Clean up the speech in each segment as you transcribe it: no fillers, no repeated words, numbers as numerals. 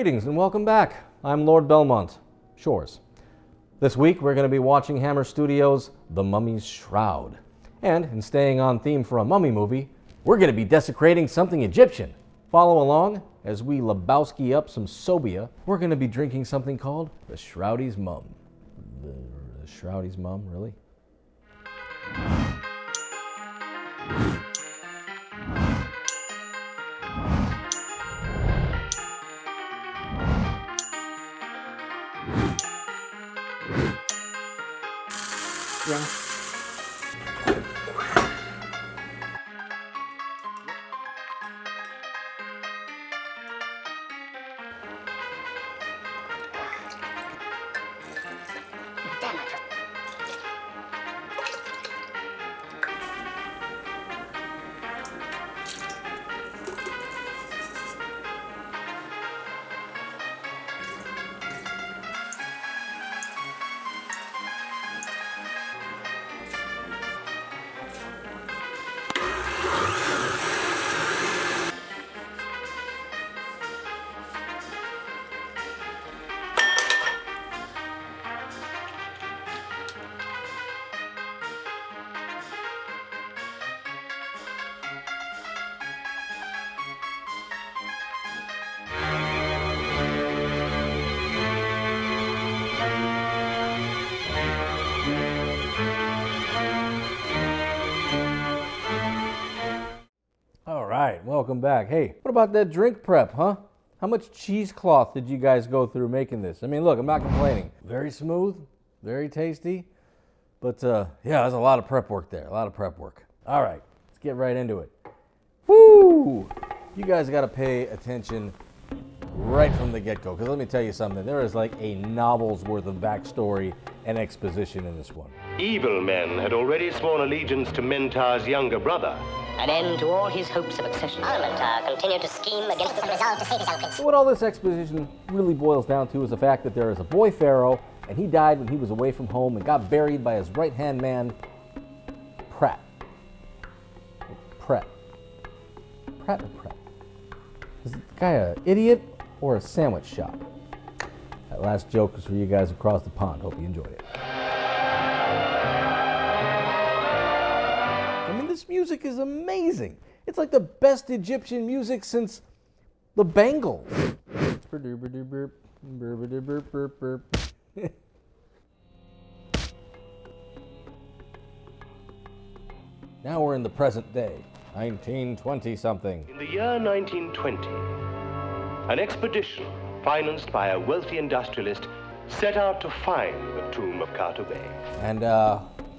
Greetings and welcome back. I'm Lord Belmont Shores. This week we're going to be watching Hammer Studios' The Mummy's Shroud. And in staying on theme for a mummy movie, we're going to be desecrating something Egyptian. Follow along as we Lebowski up some Sobia. We're going to be drinking something called the Shroudy's Mum. The Shroudy's Mum, really? Yeah. Welcome back. Hey, what about that drink prep, huh? How much cheesecloth did you guys go through making this? I mean, look, I'm not complaining. Very smooth, very tasty, but yeah, there's a lot of prep work there, a lot of prep work. All right, let's get right into it. Woo! You guys got to pay attention right from the get-go, because let me tell you something. There is like a novel's worth of backstory and exposition in this one. Evil men had already sworn allegiance to Mentar's younger brother. An end to all his hopes of accession. Mentar continued to scheme against the resolve to save his uncles. So what all this exposition really boils down to is the fact that there is a boy pharaoh, and he died when he was away from home and got buried by his right-hand man, Pratt. Pratt or Pratt? Is the guy an idiot or a sandwich shop? That last joke was for you guys across the pond. Hope you enjoyed it. I mean, this music is amazing. It's like the best Egyptian music since the Bangles. Now we're in the present day, 1920 something. In the year 1920, an expedition financed by a wealthy industrialist set out to find the tomb of Kartobé. And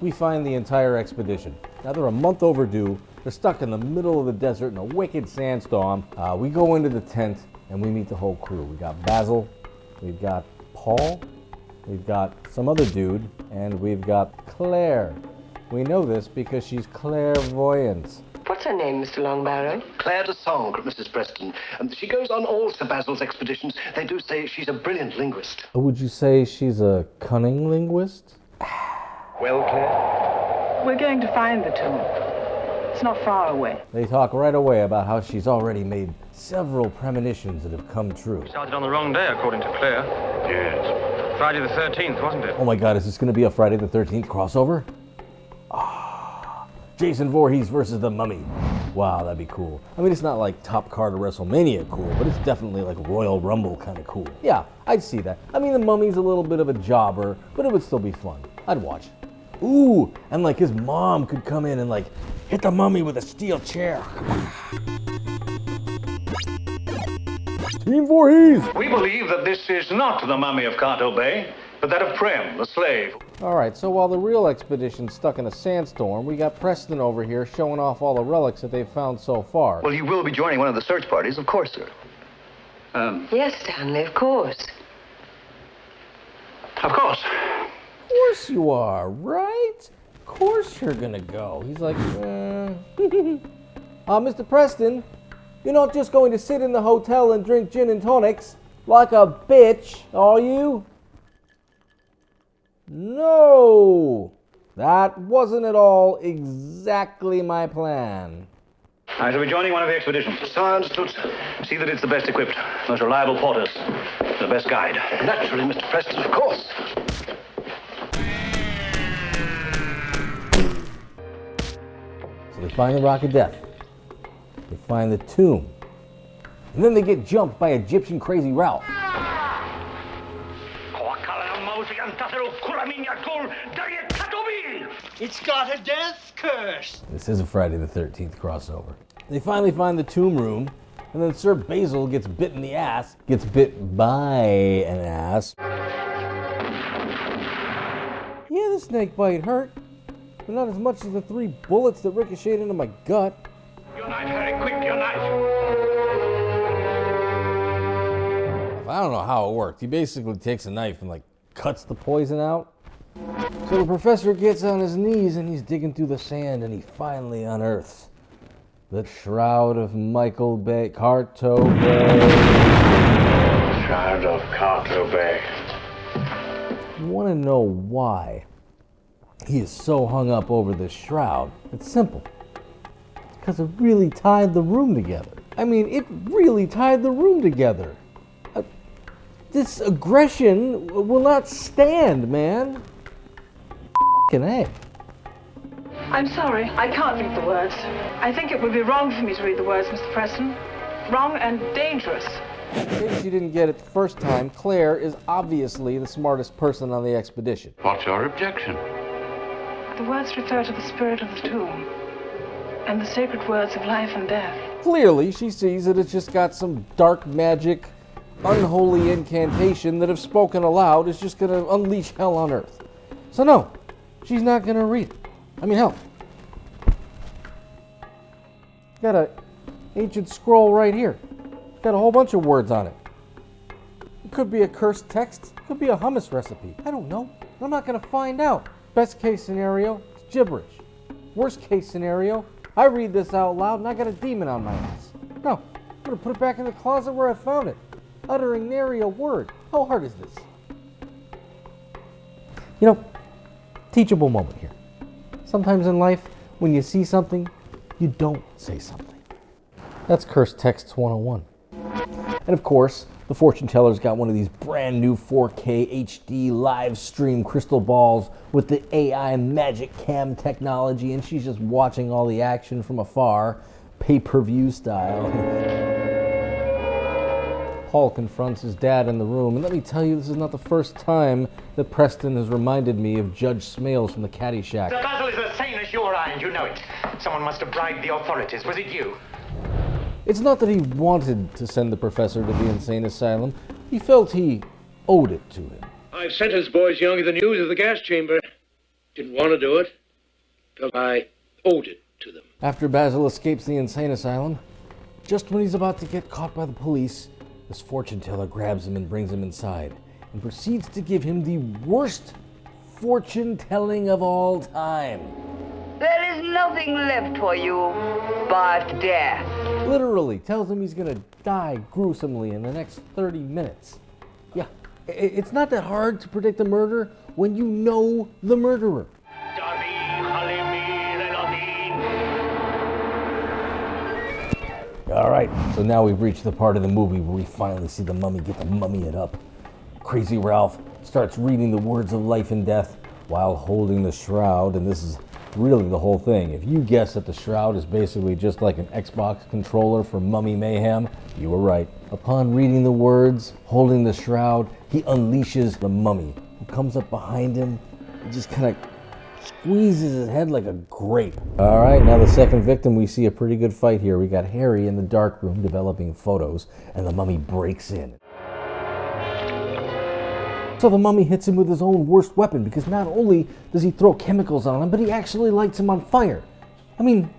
we find the entire expedition. Now they're a month overdue. They're stuck in the middle of the desert in a wicked sandstorm. We go into the tent and we meet the whole crew. We got Basil, we've got Paul, we've got some other dude, and we've got Claire. We know this because she's clairvoyant. What's her name, Mr. Longbarrow? Claire de Sangre, Mrs. Preston. She goes on all Sir Basil's expeditions. They do say she's a brilliant linguist. Would you say she's a cunning linguist? Well, Claire? We're going to find the tomb. It's not far away. They talk right away about how she's already made several premonitions that have come true. Started on the wrong day, according to Claire. Yes. Friday the 13th, wasn't it? Oh my God, is this going to be a Friday the 13th crossover? Jason Voorhees versus the Mummy. Wow, that'd be cool. I mean, it's not like Top Card of WrestleMania cool, but it's definitely like Royal Rumble kind of cool. Yeah, I'd see that. I mean, the Mummy's a little bit of a jobber, but it would still be fun. I'd watch. Ooh, and like his mom could come in and like hit the Mummy with a steel chair. Team Voorhees! We believe that this is not the mummy of Kartobé, but that of Prem, the slave. All right, so while the real expedition's stuck in a sandstorm, we got Preston over here showing off all the relics that they've found so far. Well, you will be joining one of the search parties, of course, sir. Yes, Stanley, of course. Of course. Of course you are, right? Of course you're gonna go. He's like, Mr. Preston, you're not just going to sit in the hotel and drink gin and tonics like a bitch, are you? No, that wasn't at all exactly my plan. I shall be joining one of the expeditions. So I understood, sir. See that it's the best equipped, most reliable porters, the best guide. Naturally, Mr. Preston, of course. So they find the Rock of Death. They find the tomb. And then they get jumped by Egyptian crazy Ralph. It's got a death curse. This is a Friday the 13th crossover. They finally find the tomb room, and then Sir Basil gets bit in the ass. Gets bit by an ass. Yeah, the snake bite hurt, but not as much as the 3 bullets that ricocheted into my gut. Your knife, Harry, quick, your knife. I don't know how it worked. He basically takes a knife and cuts the poison out. So the professor gets on his knees and he's digging through the sand and he finally unearths the Shroud of Michael Bay, Carto Bay. Shroud of Carto Bay. You want to know why he is so hung up over this shroud? It's simple. It's because it really tied the room together. I mean, it really tied the room together. This aggression will not stand, man. F***ing A. I'm sorry, I can't read the words. I think it would be wrong for me to read the words, Mr. Preston. Wrong and dangerous. In case you didn't get it the first time, Claire is obviously the smartest person on the expedition. What's your objection? The words refer to the spirit of the tomb and the sacred words of life and death. Clearly, she sees that it's just got some dark magic, unholy incantation that if spoken aloud is just going to unleash hell on earth. So no, she's not going to read it. I mean, hell. Got an ancient scroll right here. Got a whole bunch of words on it. It could be a cursed text. It could be a hummus recipe. I don't know. I'm not going to find out. Best case scenario, it's gibberish. Worst case scenario, I read this out loud and I got a demon on my ass. No, I'm going to put it back in the closet where I found it. Uttering nary a word. How hard is this? You know, teachable moment here. Sometimes in life, when you see something, you don't say something. That's Cursed Texts 101. And of course, the fortune teller's got one of these brand new 4K HD live stream crystal balls with the AI magic cam technology, and she's just watching all the action from afar, pay-per-view style. Paul confronts his dad in the room, and let me tell you, this is not the first time that Preston has reminded me of Judge Smales from the Caddyshack. Sir Basil is as sane as you or I, and you know it. Someone must have bribed the authorities. Was it you? It's not that he wanted to send the professor to the insane asylum. He felt he owed it to him. I've sentenced boys younger than you to the gas chamber. Didn't want to do it. Felt I owed it to them. After Basil escapes the insane asylum, just when he's about to get caught by the police, this fortune teller grabs him and brings him inside and proceeds to give him the worst fortune telling of all time. There is nothing left for you but death. Literally tells him he's gonna die gruesomely in the next 30 minutes. Yeah, it's not that hard to predict a murder when you know the murderer. All right, so now we've reached the part of the movie where we finally see the mummy get the mummy it up. Crazy Ralph starts reading the words of life and death while holding the shroud, and this is really the whole thing. If you guess that the shroud is basically just like an Xbox controller for Mummy Mayhem, you were right. Upon reading the words, holding the shroud, he unleashes the mummy, who comes up behind him and just kind of squeezes his head like a grape. All right, now the second victim, we see a pretty good fight here. We got Harry in the dark room developing photos, and the mummy breaks in. So the mummy hits him with his own worst weapon, because not only does he throw chemicals on him, but he actually lights him on fire. I mean,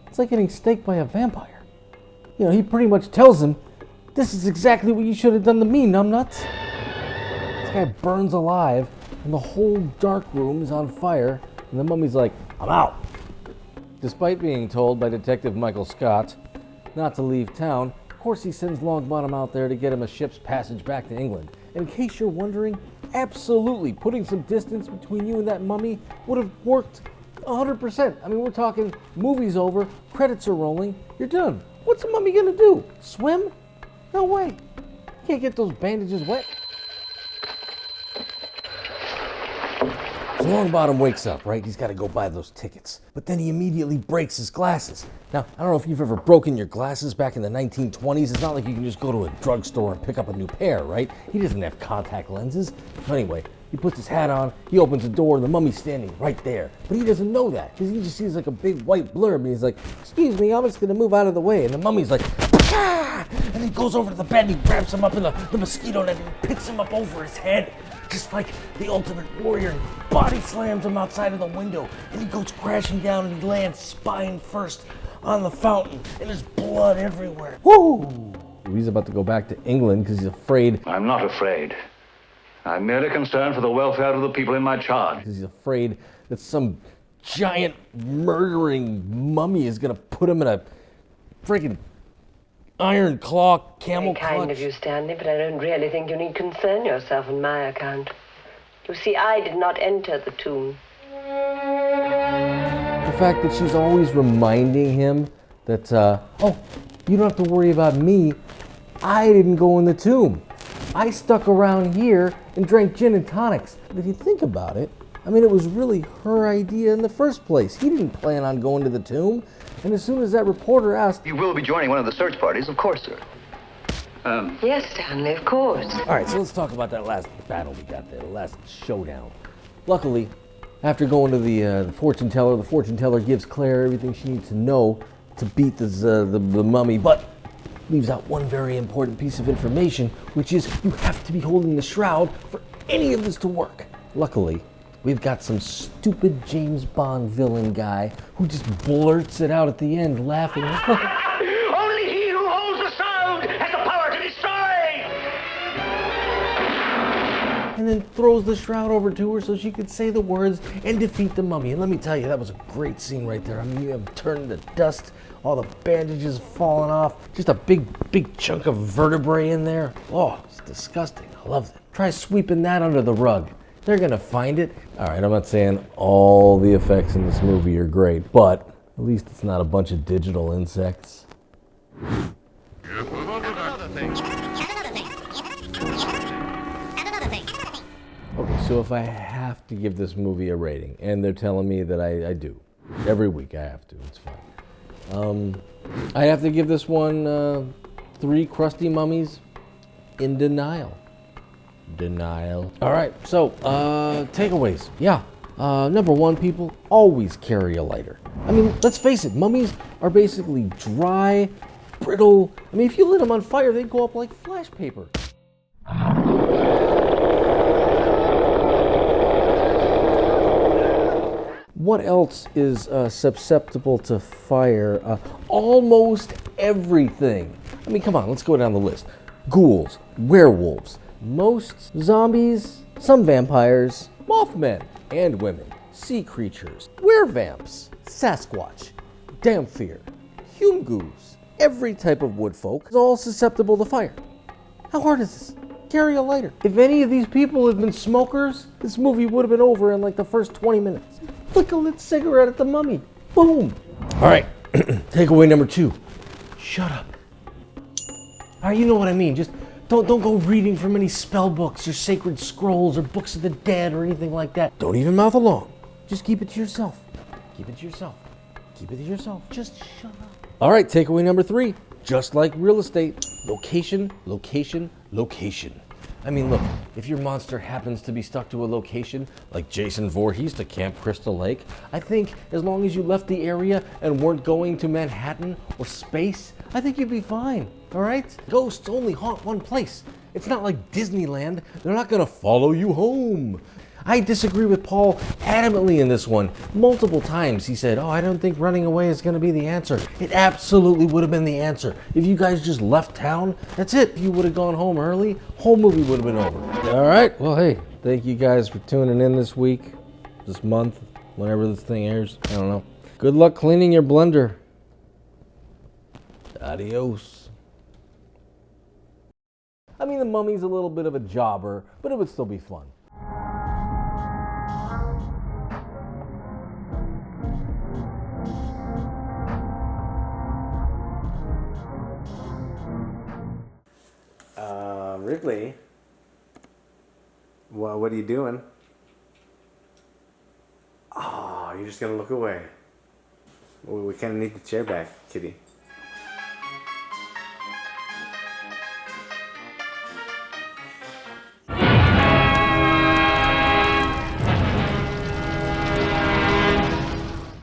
it's like getting staked by a vampire. You know, he pretty much tells him, this is exactly what you should have done to me, numbnuts. This guy burns alive, and the whole dark room is on fire, and the mummy's like, I'm out. Despite being told by Detective Michael Scott not to leave town, of course he sends Longbottom out there to get him a ship's passage back to England. In case you're wondering, absolutely, putting some distance between you and that mummy would have worked 100%. I mean, we're talking movie's over, credits are rolling, you're done. What's a mummy gonna do? Swim? No way. You can't get those bandages wet. So Longbottom wakes up, right? He's got to go buy those tickets. But then he immediately breaks his glasses. Now, I don't know if you've ever broken your glasses back in the 1920s. It's not like you can just go to a drugstore and pick up a new pair, right? He doesn't have contact lenses. So anyway, he puts his hat on, he opens the door, and the mummy's standing right there. But he doesn't know that, because he just sees like a big white blurb, and he's like, excuse me, I'm just going to move out of the way. And the mummy's like, ah! And he goes over to the bed, and he grabs him up in the mosquito net, and picks him up over his head. Just like the ultimate warrior, and body slams him outside of the window, and he goes crashing down, and he lands spine first on the fountain, and there's blood everywhere. Woo! He's about to go back to England because he's afraid. I'm not afraid. I'm merely concerned for the welfare of the people in my charge. Because he's afraid that some giant murdering mummy is going to put him in a freaking iron claw camel clutch. Very kind of you, Stanley, but I don't really think you need concern yourself on my account. You see, I did not enter the tomb. The fact that she's always reminding him that, oh, you don't have to worry about me. I didn't go in the tomb. I stuck around here and drank gin and tonics. But if you think about it, I mean, it was really her idea in the first place. He didn't plan on going to the tomb. And as soon as that reporter asked... You will be joining one of the search parties, of course, sir. Yes, Stanley, of course. All right, so let's talk about that last battle we got there, the last showdown. Luckily, after going to the fortune teller gives Claire everything she needs to know to beat the mummy, but leaves out one very important piece of information, which is you have to be holding the shroud for any of this to work. Luckily, we've got some stupid James Bond villain guy who just blurts it out at the end, laughing. Only he who holds the shroud has the power to destroy! And then throws the shroud over to her so she could say the words and defeat the mummy. And let me tell you, that was a great scene right there. I mean, you have turned to dust, all the bandages falling off, just a big chunk of vertebrae in there. Oh, it's disgusting. I love it. Try sweeping that under the rug. They're gonna find it. All right, I'm not saying all the effects in this movie are great, but at least it's not a bunch of digital insects. Okay, so if I have to give this movie a rating, and they're telling me that I do, every week I have to, it's fine. I have to give this one 3 crusty mummies in denial. All right, so takeaways. Yeah, number 1, people, always carry a lighter. I mean, let's face it, mummies are basically dry, brittle. I mean, if you lit them on fire, they'd go up like flash paper. What else is susceptible to fire? Almost everything. I mean, come on, let's go down the list. Ghouls, werewolves, most zombies, some vampires, mothmen and women, sea creatures, werevamps, Sasquatch, Damphir, Humgoos, every type of woodfolk is all susceptible to fire. How hard is this? Carry a lighter. If any of these people had been smokers, this movie would have been over in like the first 20 minutes. Flick a lit cigarette at the mummy. Boom. All right, takeaway number 2. Shut up. All right, you know what I mean. Just don't go reading from any spell books or sacred scrolls or books of the dead or anything like that. Don't even mouth along. Just keep it to yourself. Keep it to yourself. Keep it to yourself. Just shut up. All right, takeaway number 3. Just like real estate, location, location, location. I mean, look, if your monster happens to be stuck to a location like Jason Voorhees to Camp Crystal Lake, I think as long as you left the area and weren't going to Manhattan or space, I think you'd be fine, all right? Ghosts only haunt one place. It's not like Disneyland. They're not gonna follow you home. I disagree with Paul adamantly in this one. Multiple times he said, oh, I don't think running away is gonna be the answer. It absolutely would have been the answer. If you guys just left town, that's it. If you would have gone home early, whole movie would have been over. All right, well, hey, thank you guys for tuning in this week, this month, whenever this thing airs. I don't know. Good luck cleaning your blender. Adios. I mean, the mummy's a little bit of a jobber, but it would still be fun. Strictly. Well, what are you doing? Oh, you're just gonna look away. Well, we kind of need the chair back, kitty.